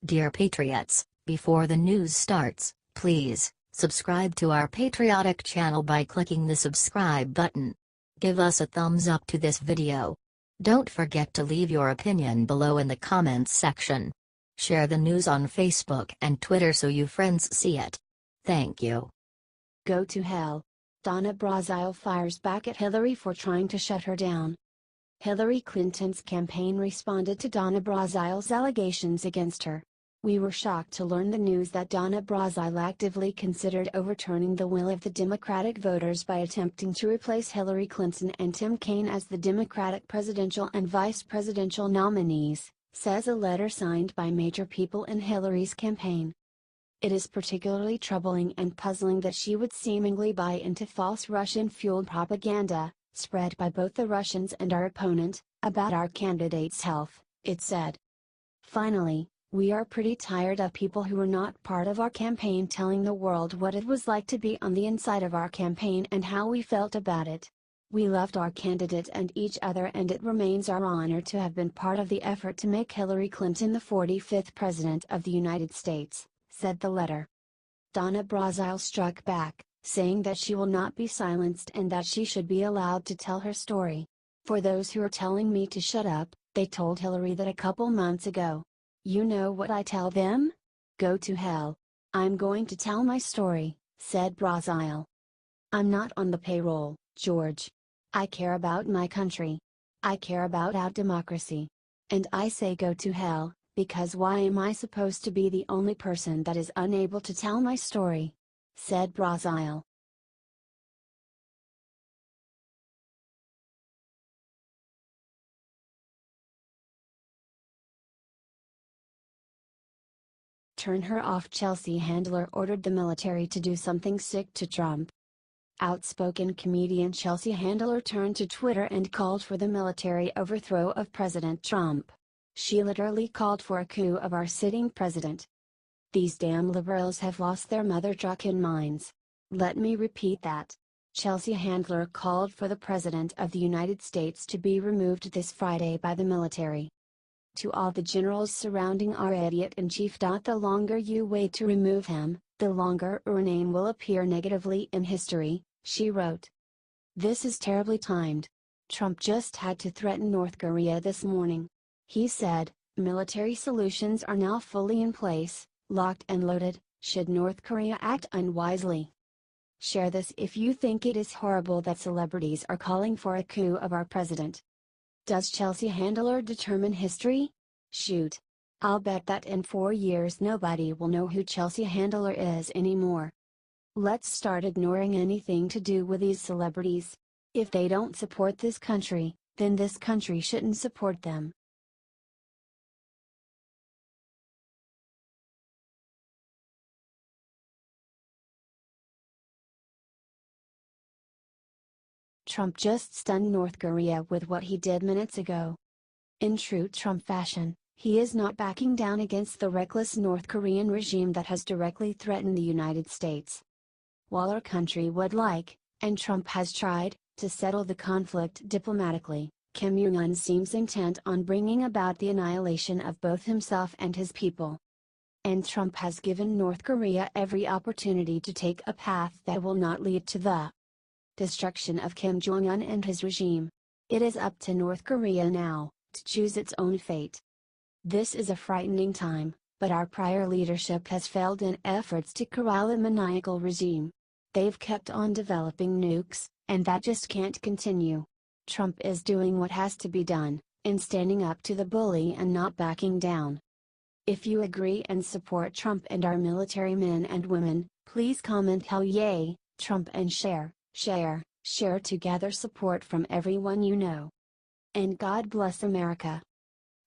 Dear Patriots, before the news starts, please subscribe to our patriotic channel by clicking the subscribe button. Give us a thumbs up to this video. Don't forget to leave your opinion below in the comments section. Share the news on Facebook and Twitter so you friends see it. Thank you. Go to hell. Donna Brazile fires back at Hillary for trying to shut her down. Hillary Clinton's campaign responded to Donna Brazile's allegations against her. We were shocked to learn the news that Donna Brazile actively considered overturning the will of the Democratic voters by attempting to replace Hillary Clinton and Tim Kaine as the Democratic presidential and vice presidential nominees, says a letter signed by major people in Hillary's campaign. It is particularly troubling and puzzling that she would seemingly buy into false Russian-fueled propaganda, spread by both the Russians and our opponent, about our candidate's health, it said. Finally, we are pretty tired of people who were not part of our campaign telling the world what it was like to be on the inside of our campaign and how we felt about it. We loved our candidate and each other, and it remains our honor to have been part of the effort to make Hillary Clinton the 45th President of the United States, said the letter. Donna Brazile struck back, saying that she will not be silenced and that she should be allowed to tell her story. For those who are telling me to shut up, they told Hillary that a couple months ago. You know what I tell them? Go to hell. I'm going to tell my story, said Brazile. I'm not on the payroll, George. I care about my country. I care about our democracy. And I say go to hell, because why am I supposed to be the only person that is unable to tell my story? Said Brazile. Turn her off. Chelsea Handler ordered the military to do something sick to Trump. Outspoken comedian Chelsea Handler turned to Twitter and called for the military overthrow of President Trump. She literally called for a coup of our sitting president. These damn liberals have lost their mother-truckin' minds. Let me repeat that. Chelsea Handler called for the President of the United States to be removed this Friday by the military. To all the generals surrounding our idiot-in-chief. The longer you wait to remove him, the longer your name will appear negatively in history, she wrote. This is terribly timed. Trump just had to threaten North Korea this morning. He said, military solutions are now fully in place, locked and loaded, should North Korea act unwisely. Share this if you think it is horrible that celebrities are calling for a coup of our president. Does Chelsea Handler determine history? Shoot. I'll bet that in 4 years nobody will know who Chelsea Handler is anymore. Let's start ignoring anything to do with these celebrities. If they don't support this country, then this country shouldn't support them. Trump just stunned North Korea with what he did minutes ago. In true Trump fashion, he is not backing down against the reckless North Korean regime that has directly threatened the United States. While our country would like, and Trump has tried, to settle the conflict diplomatically, Kim Jong-un seems intent on bringing about the annihilation of both himself and his people. And Trump has given North Korea every opportunity to take a path that will not lead to the destruction of Kim Jong-un and his regime. It is up to North Korea now, to choose its own fate. This is a frightening time, but our prior leadership has failed in efforts to corral a maniacal regime. They've kept on developing nukes, and that just can't continue. Trump is doing what has to be done, in standing up to the bully and not backing down. If you agree and support Trump and our military men and women, please comment hell yay, Trump, and share to gather support from everyone you know. And God bless America.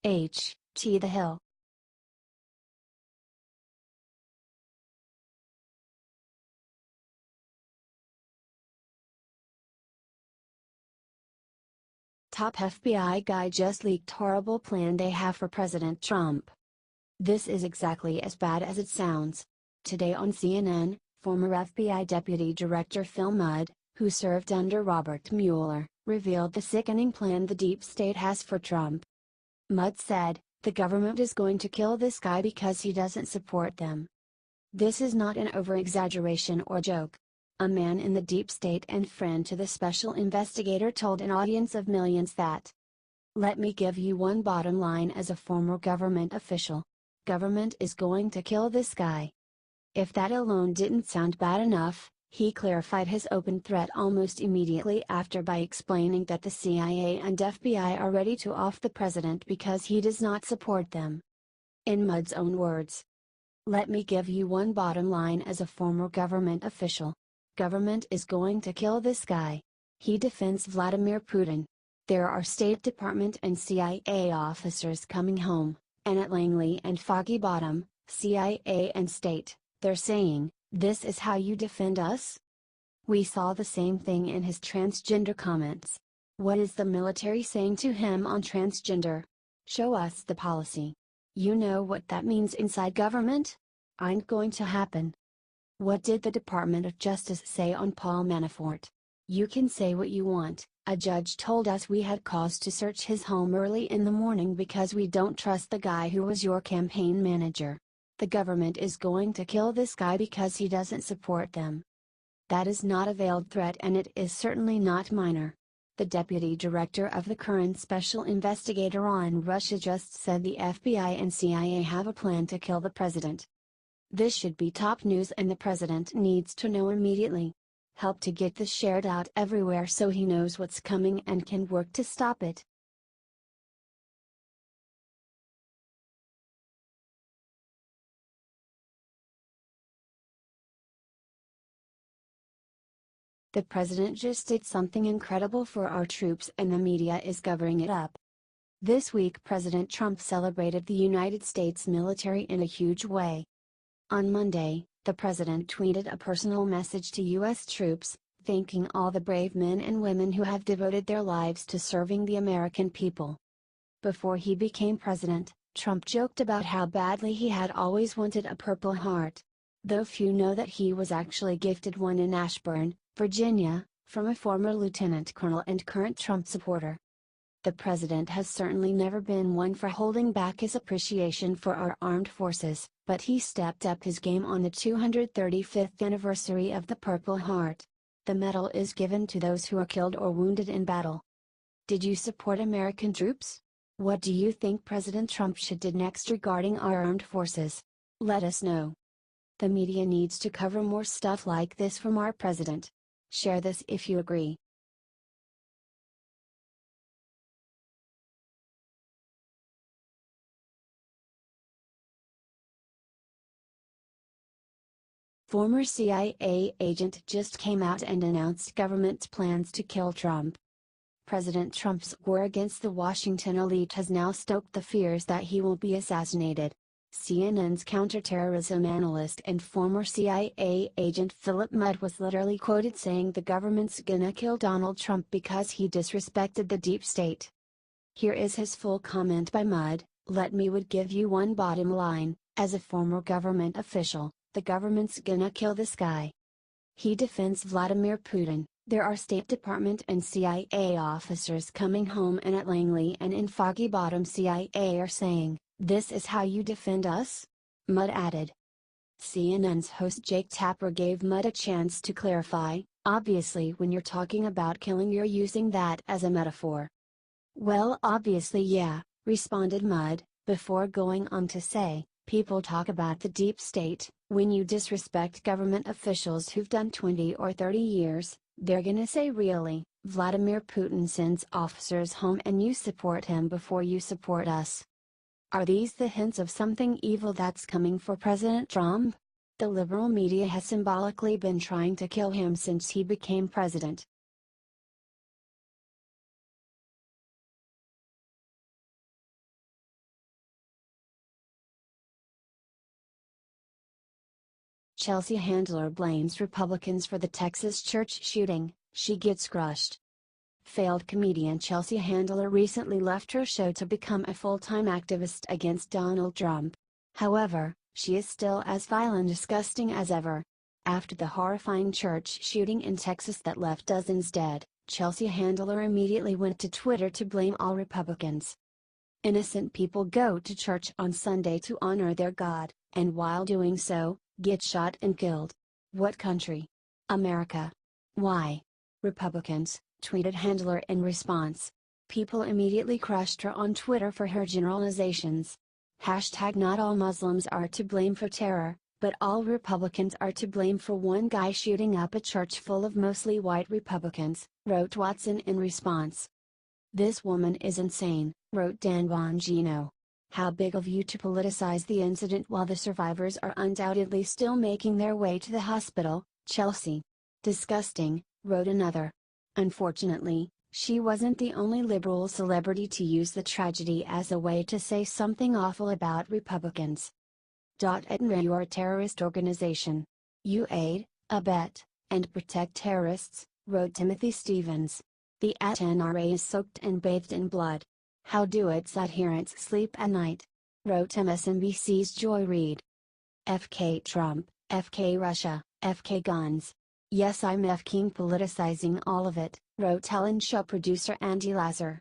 H.T. The Hill. Top FBI guy just leaked horrible plan they have for President Trump. This is exactly as bad as it sounds. Today on CNN, former FBI Deputy Director Phil Mudd, who served under Robert Mueller, revealed the sickening plan the deep state has for Trump. Mudd said, The government is going to kill this guy because he doesn't support them. This is not an over-exaggeration or joke. A man in the deep state and friend to the special investigator told an audience of millions that. Let me give you one bottom line as a former government official. Government is going to kill this guy. If that alone didn't sound bad enough, he clarified his open threat almost immediately after by explaining that the CIA and FBI are ready to off the president because he does not support them. In Mudd's own words. Let me give you one bottom line as a former government official. Government is going to kill this guy. He defends Vladimir Putin. There are State Department and CIA officers coming home, and at Langley and Foggy Bottom, CIA and State, they're saying, this is how you defend us? We saw the same thing in his transgender comments. What is the military saying to him on transgender? Show us the policy. You know what that means inside government? Ain't going to happen. What did the Department of Justice say on Paul Manafort? You can say what you want. A judge told us we had cause to search his home early in the morning because we don't trust the guy who was your campaign manager. The government is going to kill this guy because he doesn't support them. That is not a veiled threat, and it is certainly not minor. The deputy director of the current special investigator on Russia just said the FBI and CIA have a plan to kill the president. This should be top news, and the president needs to know immediately. Help to get this shared out everywhere so he knows what's coming and can work to stop it. The president just did something incredible for our troops, and the media is covering it up. This week President Trump celebrated the United States military in a huge way. On Monday, the president tweeted a personal message to U.S. troops, thanking all the brave men and women who have devoted their lives to serving the American people. Before he became president, Trump joked about how badly he had always wanted a Purple Heart. Though few know that he was actually gifted one in Ashburn, Virginia, from a former lieutenant colonel and current Trump supporter. The president has certainly never been one for holding back his appreciation for our armed forces, but he stepped up his game on the 235th anniversary of the Purple Heart. The medal is given to those who are killed or wounded in battle. Did you support American troops? What do you think President Trump should do next regarding our armed forces? Let us know. The media needs to cover more stuff like this from our president. Share this if you agree. Former CIA agent just came out and announced government's plans to kill Trump. President Trump's war against the Washington elite has now stoked the fears that he will be assassinated. CNN's counterterrorism analyst and former CIA agent Philip Mudd was literally quoted saying the government's gonna kill Donald Trump because he disrespected the deep state. Here is his full comment by Mudd. Let me would give you one bottom line, as a former government official, the government's gonna kill this guy. He defends Vladimir Putin. There are State Department and CIA officers coming home, and at Langley and in Foggy Bottom CIA are saying, this is how you defend us? Mudd added. CNN's host Jake Tapper gave Mudd a chance to clarify, obviously when you're talking about killing you're using that as a metaphor. Well, obviously yeah, responded Mudd, before going on to say, people talk about the deep state, when you disrespect government officials who've done 20 or 30 years, they're gonna say really, Vladimir Putin sends officers home and you support him before you support us. Are these the hints of something evil that's coming for President Trump? The liberal media has symbolically been trying to kill him since he became president. Chelsea Handler blames Republicans for the Texas church shooting, she gets crushed. Failed comedian Chelsea Handler recently left her show to become a full-time activist against Donald Trump. However, she is still as vile and disgusting as ever. After the horrifying church shooting in Texas that left dozens dead, Chelsea Handler immediately went to Twitter to blame all Republicans. Innocent people go to church on Sunday to honor their God, and while doing so, get shot and killed. What country? America. Why? Republicans, tweeted Handler in response. People immediately crushed her on Twitter for her generalizations. Hashtag not all Muslims are to blame for terror, but all Republicans are to blame for one guy shooting up a church full of mostly white Republicans, wrote Watson in response. This woman is insane, wrote Dan Bongino. How big of you to politicize the incident while the survivors are undoubtedly still making their way to the hospital, Chelsea. Disgusting, wrote another. Unfortunately, she wasn't the only liberal celebrity to use the tragedy as a way to say something awful about Republicans. NRA, you are a terrorist organization. You aid, abet, and protect terrorists, wrote Timothy Stevens. The NRA is soaked and bathed in blood. How do its adherents sleep at night? Wrote MSNBC's Joy Reid. FK Trump, FK Russia, FK guns. Yes, I'm F King politicizing all of it, wrote Ellen Show producer Andy Lazar.